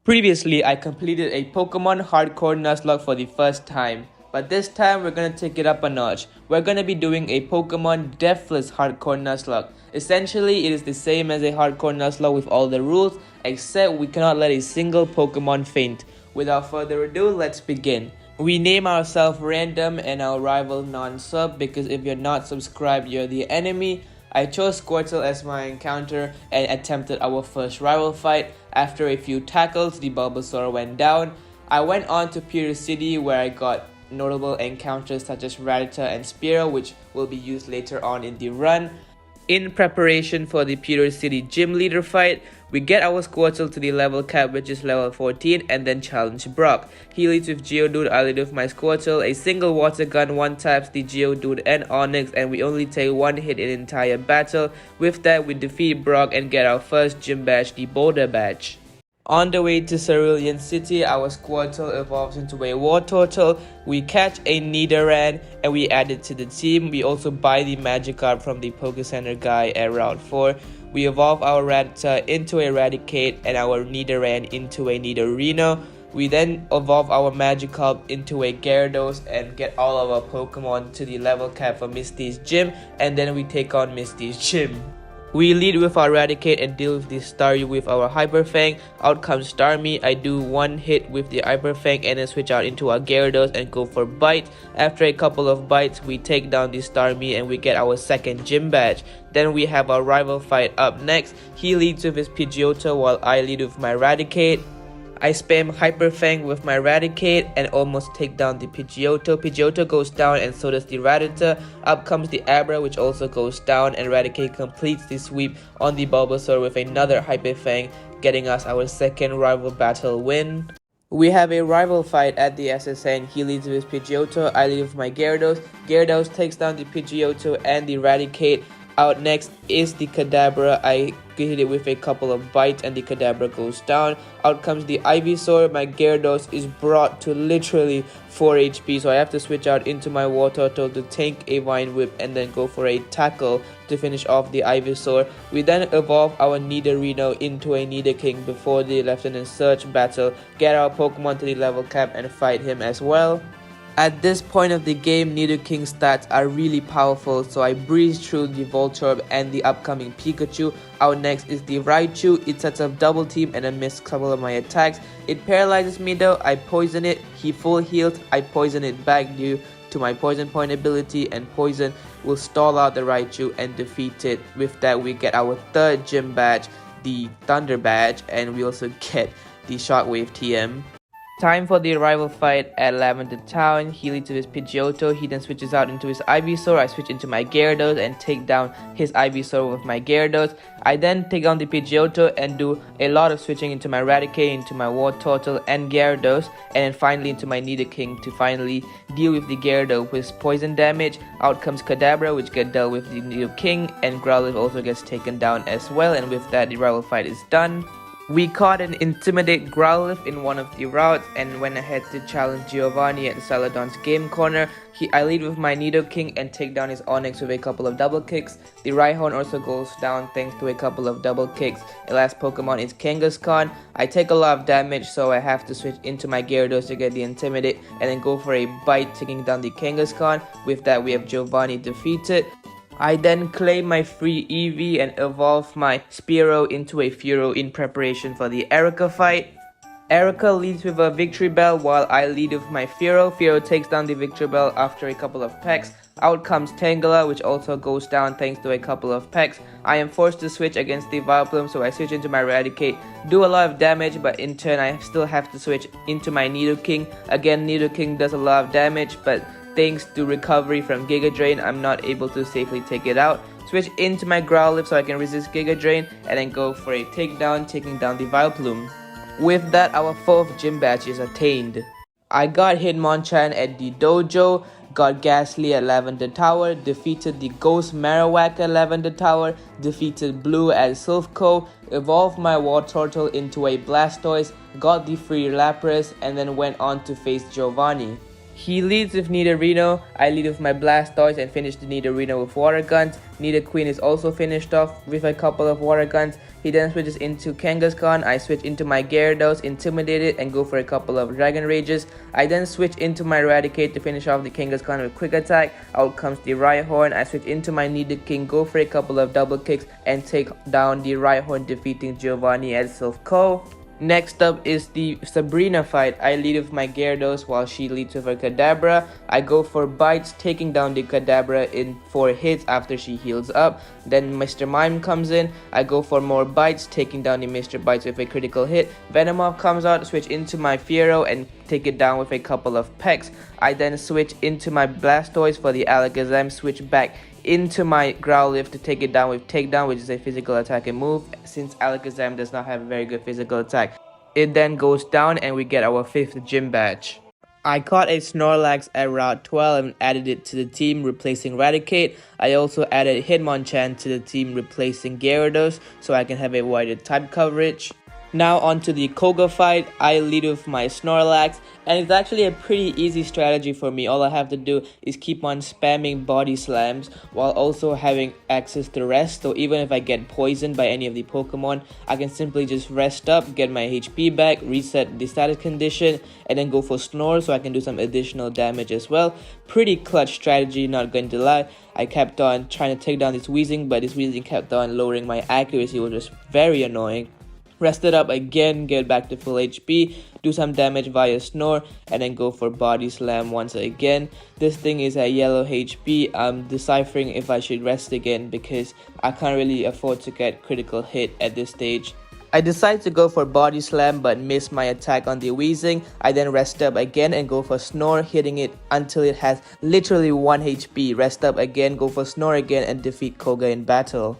Previously, I completed a Pokemon Hardcore Nuzlocke for the first time, but this time we're gonna take it up a notch. We're gonna be doing a Pokemon Deathless Hardcore Nuzlocke. Essentially, it is the same as a Hardcore Nuzlocke with all the rules, except we cannot let a single Pokemon faint. Without further ado, let's begin. We name ourselves Random and our rival Non-Sub because if you're not subscribed, you're the enemy. I chose Squirtle as my encounter and attempted our first rival fight. After a few tackles, the Bulbasaur went down. I went on to Pewter City where I got notable encounters such as Rattata and Spearow, which will be used later on in the run. In preparation for the Pewter City Gym Leader fight, we get our Squirtle to the level cap, which is level 14, and then challenge Brock. He leads with Geodude, I lead with my Squirtle. A single water gun one taps the Geodude and Onix, and we only take one hit in entire battle. With that, we defeat Brock and get our first gym badge, the Boulder Badge. On the way to Cerulean City, our Squirtle evolves into a Wartortle. We catch a Nidoran and we add it to the team. We also buy the Magikarp from the Poké Center guy at Route 4. We evolve our Rattata into a Raticate and our Nidoran into a Nidorino. We then evolve our Magikarp into a Gyarados and get all of our Pokemon to the level cap for Misty's gym, and then we take on Misty's gym. We lead with our Raticate and deal with the Staryu with our Hyper Fang. Out comes Starmie. I do one hit with the Hyper Fang and then switch out into our Gyarados and go for Bite. After a couple of bites, we take down the Starmie and we get our second gym badge. Then we have our rival fight up next. He leads with his Pidgeotto while I lead with my Raticate. I spam Hyper Fang with my Raticate and almost take down the Pidgeotto. Pidgeotto goes down and so does the Rattata. Up comes the Abra, which also goes down, and Raticate completes the sweep on the Bulbasaur with another Hyper Fang, getting us our second rival battle win. We have a rival fight at the SSN. He leads with Pidgeotto, I lead with my Gyarados. Gyarados takes down the Pidgeotto and the Raticate. Out next is the Kadabra. I hit it with a couple of bites and the Kadabra goes down. Out comes the Ivysaur. My Gyarados is brought to literally 4 HP, so I have to switch out into my Wartortle to tank a Vine Whip and then go for a tackle to finish off the Ivysaur. We then evolve our Nidorino into a Nidoking before the Lieutenant Surge battle, get our Pokemon to the level cap and fight him as well. At this point of the game, Nidoking's stats are really powerful, so I breeze through the Voltorb and the upcoming Pikachu. Out next is the Raichu. It sets up double team and I miss a couple of my attacks. It paralyzes me though, I poison it, he full heals, I poison it back due to my poison point ability, and poison will stall out the Raichu and defeat it. With that, we get our third gym badge, the Thunder Badge, and we also get the Shockwave TM. Time for the rival fight at Lavender Town. He leads to his Pidgeotto. He then switches out into his Ivysaur. I switch into my Gyarados and take down his Ivysaur with my Gyarados. I then take down the Pidgeotto and do a lot of switching into my Raticate, into my Wartortle and Gyarados, and then finally into my Nidoking to finally deal with the Gyarados with poison damage. Out comes Kadabra, which gets dealt with the Nidoking, and Growlithe also gets taken down as well, and with that the rival fight is done. We caught and intimidate Growlithe in one of the routes and went ahead to challenge Giovanni at Saladon's game corner. I lead with my Nidoking and take down his Onix with a couple of double kicks. The Rhyhorn also goes down thanks to a couple of double kicks. The last Pokemon is Kangaskhan. I take a lot of damage, so I have to switch into my Gyarados to get the Intimidate and then go for a bite, taking down the Kangaskhan. With that, we have Giovanni defeated. I then claim my free EV and evolve my Spearow into a Furo in preparation for the Erica fight. Erica leads with a Victory Bell while I lead with my Furo. Furo takes down the Victory Bell after a couple of pecks. Out comes Tangela, which also goes down thanks to a couple of pecks. I am forced to switch against the Vileplume, so I switch into my Raticate, do a lot of damage, but in turn I still have to switch into my Nidoking. Again, Nidoking does a lot of damage, but thanks to recovery from Giga Drain, I'm not able to safely take it out. Switch into my Growlithe so I can resist Giga Drain and then go for a takedown, taking down the Vileplume. With that, our fourth gym badge is attained. I got Hitmonchan at the dojo, got Ghastly at Lavender Tower, defeated the Ghost Marowak at Lavender Tower, defeated Blue at Silphco, evolved my Wartortle into a Blastoise, got the free Lapras, and then went on to face Giovanni. He leads with Nidorino, I lead with my Blastoise and finish the Nidorino with Water Guns. Nidoqueen is also finished off with a couple of Water Guns. He then switches into Kangaskhan, I switch into my Gyarados, Intimidate it and go for a couple of Dragon Rages. I then switch into my Eradicate to finish off the Kangaskhan with Quick Attack. Out comes the Rhyhorn, I switch into my Nidoking, go for a couple of Double Kicks and take down the Rhyhorn, defeating Giovanni at Silph Co. Next up is the Sabrina fight. I lead with my Gyarados while she leads with her Kadabra. I go for bites, taking down the Kadabra in 4 hits after she heals up. Then Mr. Mime comes in. I go for more bites, taking down the Mr. Bites with a critical hit. Venomoth comes out, switch into my Fearow and take it down with a couple of pecks. I then switch into my Blastoise for the Alakazam, switch back into my Growlithe to take it down with Takedown, which is a physical attacking move, since Alakazam does not have a very good physical attack. It then goes down and we get our 5th gym badge. I caught a Snorlax at Route 12 and added it to the team, replacing Raticate. I also added Hitmonchan to the team, replacing Gyarados, so I can have a wider type coverage. Now onto the Koga fight. I lead with my Snorlax, and it's actually a pretty easy strategy for me. All I have to do is keep on spamming body slams while also having access to rest. So even if I get poisoned by any of the Pokemon, I can simply just rest up, get my HP back, reset the status condition, and then go for Snore so I can do some additional damage as well. Pretty clutch strategy, not going to lie. I kept on trying to take down this Weezing, but this Weezing kept on lowering my accuracy, which was very annoying. Rested up again, get back to full HP, do some damage via Snore, and then go for Body Slam once again. This thing is at yellow HP. I'm deciphering if I should rest again because I can't really afford to get critical hit at this stage. I decide to go for Body Slam but miss my attack on the Weezing. I then rest up again and go for Snore, hitting it until it has literally 1 HP. Rest up again, go for Snore again and defeat Koga in battle.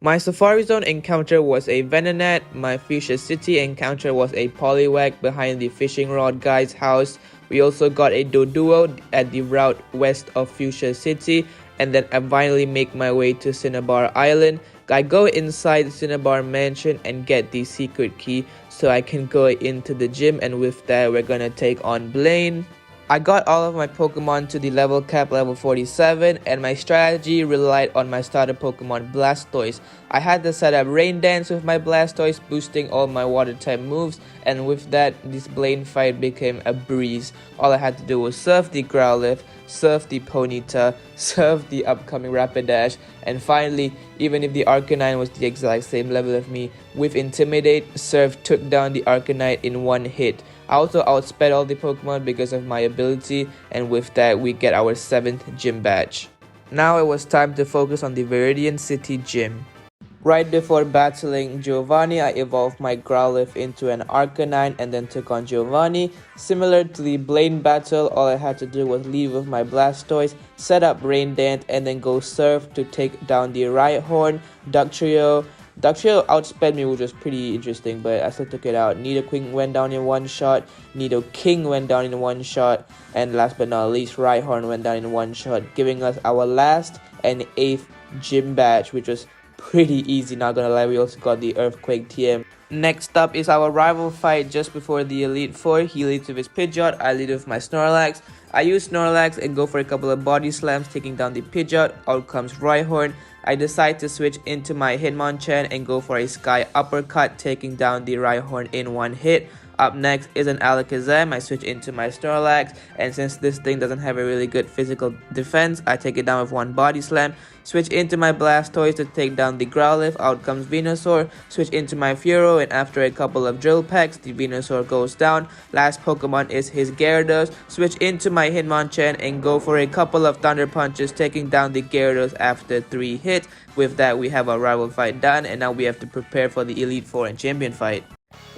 My Safari Zone encounter was a Venonat. My Fuchsia City encounter was a Poliwag behind the fishing rod guy's house. We also got a Doduo at the route west of Fuchsia City, and then I finally make my way to Cinnabar Island. I go inside Cinnabar Mansion and get the secret key so I can go into the gym, and with that we're gonna take on Blaine. I got all of my Pokemon to the level cap, level 47, and my strategy relied on my starter Pokemon Blastoise. I had to set up Rain Dance with my Blastoise, boosting all my water type moves, and with that, this Blaine fight became a breeze. All I had to do was surf the Growlithe, surf the Ponyta, surf the upcoming Rapidash, and finally, even if the Arcanine was the exact same level of me, with Intimidate, Surf took down the Arcanine in 1 hit. I also outsped all the Pokemon because of my ability, and with that we get our 7th gym badge. Now it was time to focus on the Viridian City gym. Right before battling Giovanni, I evolved my Growlithe into an Arcanine and then took on Giovanni. Similar to the Blaine battle, all I had to do was lead with my Blastoise, set up Rain Dance, and then go Surf to take down the Rhyhorn, Dugtrio. Dugtrio outsped me, which was pretty interesting, but I still took it out. Nidoqueen went down in 1 shot, Nidoking went down in 1 shot, and last but not least, Rhyhorn went down in 1 shot, giving us our last and 8th gym badge, which was pretty easy, not gonna lie. We also got the Earthquake TM. Next up is our rival fight just before the Elite Four. He leads with his Pidgeot, I lead with my Snorlax. I use Snorlax and go for a couple of body slams, taking down the Pidgeot. Out comes Rhyhorn. I decide to switch into my Hitmonchan and go for a Sky Uppercut, taking down the Rhyhorn in 1 hit. Up next is an Alakazam. I switch into my Snorlax, and since this thing doesn't have a really good physical defense, I take it down with 1 body slam. Switch into my Blastoise to take down the Growlithe. Out comes Venusaur. Switch into my Fearow, and after a couple of drill packs, the Venusaur goes down. Last Pokemon is his Gyarados. Switch into my Hitmonchan and go for a couple of Thunder Punches, taking down the Gyarados after 3 hits. With that, we have our rival fight done, and now we have to prepare for the Elite Four and Champion fight.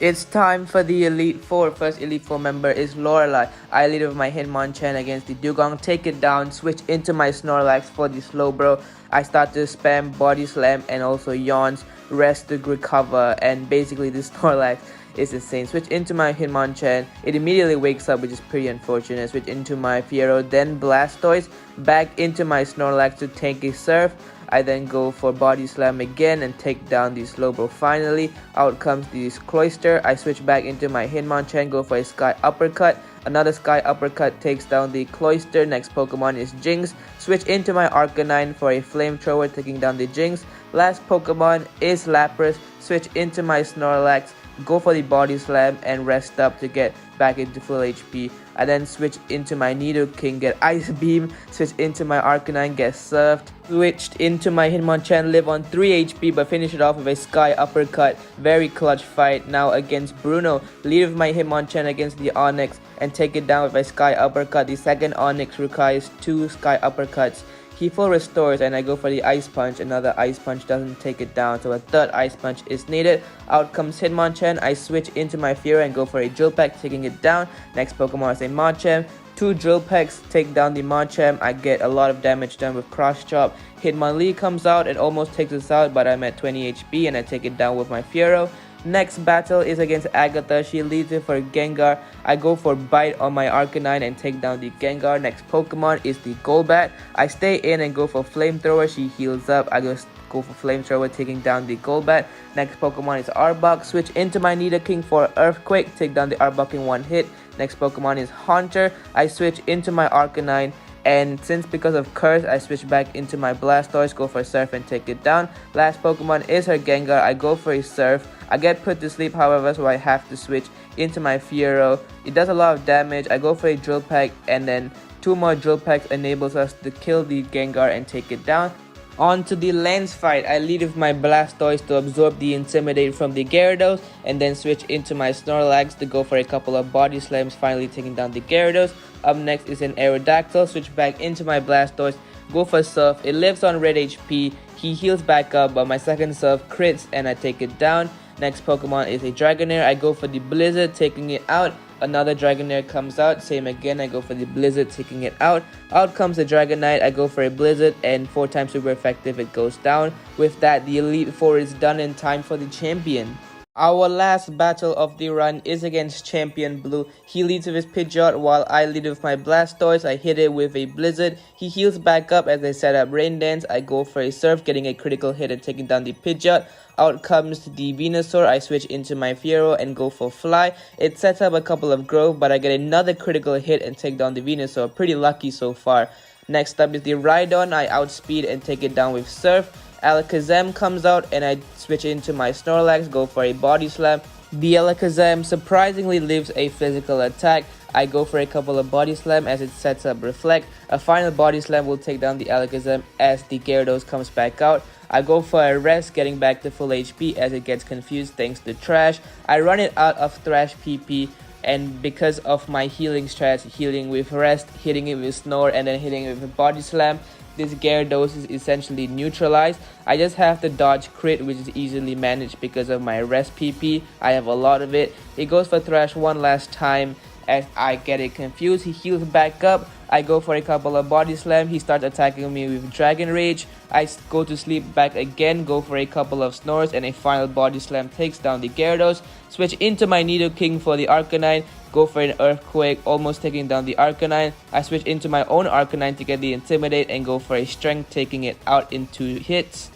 It's time for the Elite Four. First Elite Four member is Lorelei. I lead with my Hitmonchan against the Dugong, take it down, switch into my Snorlax for the Slowbro. I start to spam Body Slam and also Yawns, rest to recover, and basically this Snorlax is insane. Switch into my Hitmonchan, it immediately wakes up, which is pretty unfortunate. Switch into my Fiero, then Blastoise, back into my Snorlax to tank a Surf. I then go for Body Slam again and take down the Slowbro finally. Out comes the Cloyster. I switch back into my Hitmonchan, go for a Sky Uppercut. Another Sky Uppercut takes down the Cloyster. Next Pokemon is Jinx. Switch into my Arcanine for a Flamethrower, taking down the Jinx. Last Pokemon is Lapras. Switch into my Snorlax, go for the Body Slam and rest up to get back into full HP. I then switch into my Nidoking, get Ice Beam, switch into my Arcanine, get Surfed, switched into my Hitmonchan, live on 3 HP but finish it off with a Sky Uppercut. Very clutch fight now against Bruno. Lead with my Hitmonchan against the Onix and take it down with a Sky Uppercut. The second Onix requires 2 Sky Uppercuts. He full restores and I go for the Ice Punch. Another Ice Punch doesn't take it down, so a third Ice Punch is needed. Out comes Hitmonchan. I switch into my Fiora and go for a Drill Peck, taking it down. Next Pokemon is a Machamp. 2 Drill Pecks take down the Machamp. I get a lot of damage done with Cross Chop. Hitmonlee comes out and almost takes us out, but I'm at 20 HP and I take it down with my Fiora. Next battle is against Agatha. She leads it for Gengar. I go for Bite on my Arcanine and take down the Gengar. Next Pokemon is the Golbat. I stay in and go for Flamethrower. She heals up. I just go for Flamethrower, taking down the Golbat. Next Pokemon is Arbok. Switch into my Nidoking for Earthquake. Take down the Arbok in 1 hit. Next Pokemon is Haunter. I switch into my Arcanine. And since because of Curse, I switch back into my Blastoise, go for Surf and take it down. Last Pokemon is her Gengar. I go for a Surf. I get put to sleep, however, so I have to switch into my Fiero. It does a lot of damage. I go for a Drill Peck, and then 2 more Drill Pecks enables us to kill the Gengar and take it down. On to the Lens fight. I lead with my Blastoise to absorb the Intimidate from the Gyarados and then switch into my Snorlax to go for a couple of Body Slams, finally taking down the Gyarados. Up next is an Aerodactyl. Switch back into my Blastoise, go for Surf. It lives on red HP. He heals back up, but my second Surf crits and I take it down. Next Pokemon is a Dragonair. I go for the Blizzard, taking it out. Another Dragonair comes out. Same again, I go for the Blizzard, taking it out. Out comes the Dragonite. I go for a Blizzard, and 4 times super effective, it goes down. With that, the Elite Four is done in time for the champion. Our last battle of the run is against Champion Blue. He leads with his Pidgeot while I lead with my Blastoise. I hit it with a Blizzard. He heals back up as I set up Rain Dance. I go for a Surf, getting a critical hit and taking down the Pidgeot. Out comes the Venusaur. I switch into my Fiero and go for Fly. It sets up a couple of Grove, but I get another critical hit and take down the Venusaur. Pretty lucky so far. Next up is the Rhydon. I outspeed and take it down with Surf. Alakazam comes out and I switch into my Snorlax, go for a Body Slam. The Alakazam surprisingly lives a physical attack. I go for a couple of Body Slam as it sets up Reflect. A final Body Slam will take down the Alakazam as the Gyarados comes back out. I go for a Rest, getting back to full HP as it gets confused thanks to Trash. I run it out of Thrash PP, and because of my healing strats, healing with Rest, hitting it with Snore, and then hitting it with a Body Slam, this Gyarados is essentially neutralized. I just have to dodge crit, which is easily managed because of my Rest PP. I have a lot of it. It goes for Thrash one last time as I get it confused. He heals back up. I go for a couple of Body Slam. He starts attacking me with Dragon Rage. I go to sleep back again, go for a couple of Snores, and a final Body Slam takes down the Gyarados. Switch into my Nidoking for the Arcanine. Go for an Earthquake, almost taking down the Arcanine. I switch into my own Arcanine to get the Intimidate and go for a Strength, taking it out in 2 hits.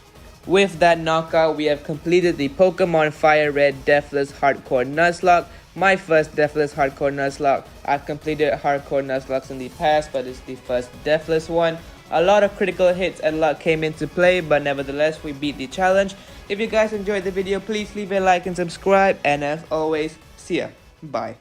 With that knockout, we have completed the Pokemon Fire Red Deathless Hardcore Nuzlocke. My first Deathless Hardcore Nuzlocke. I've completed Hardcore Nuzlockes in the past, but it's the first Deathless one. A lot of critical hits and luck came into play, but nevertheless, we beat the challenge. If you guys enjoyed the video, please leave a like and subscribe. And as always, see ya. Bye.